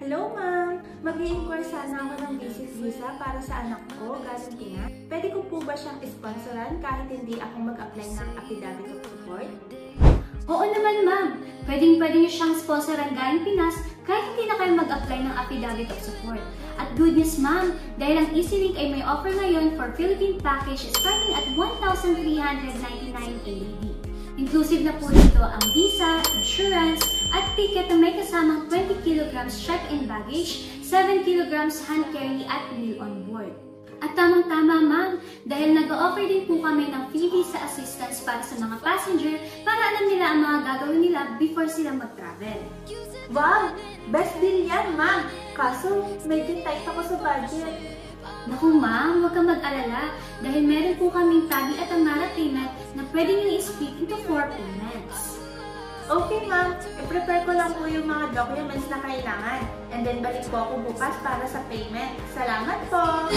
Hello, ma'am! Mag-i-inquire sana ako ng visit visa para sa anak ko galing Pinas. Pwede ko po ba siyang isponsoran kahit hindi ako mag-apply ng affidavit of support? Oo naman, ma'am. Pwede niyo siyang sponsoran galing Pinas kahit hindi na kayo mag-apply ng affidavit of support. At good news, ma'am, dahil ang EasyLink ay may offer ngayon for Philippine package starting at 1,399 AED. Inclusive na po dito ang visa, insurance, at ticket na may kasamang 20 kilograms check-in baggage, 7 kilograms hand carry at meal on board. At tamang-tama, ma'am, dahil nag-o-offer din po kami ng free visa assistance para sa mga passenger para alam nila ang mga gagawin nila before sila mag-travel. Wow! Best deal yan, ma'am! Kaso, medyo tight ako sa budget. Naku, ma'am, huwag kang mag-alala dahil meron po kaming tabi at amara payment na pwede nyo i-split into 4 payments. Okay, ma'am. I-prepare ko lang po yung mga documents na kailangan. And then, balik po ako bukas para sa payment. Salamat po!